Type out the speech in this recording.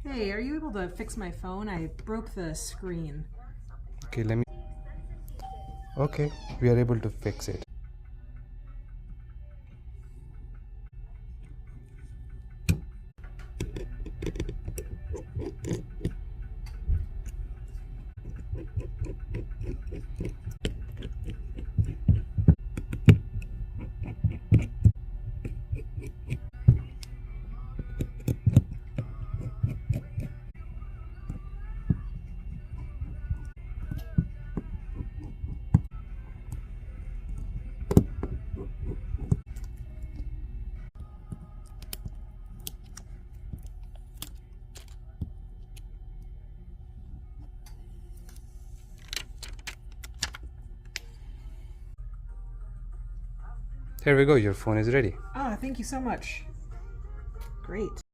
Hey, are you able to fix my phone? I broke the screen. Okay, let me. Okay, we are able to fix it. Here we go, your phone is ready. Ah, thank you so much. Great.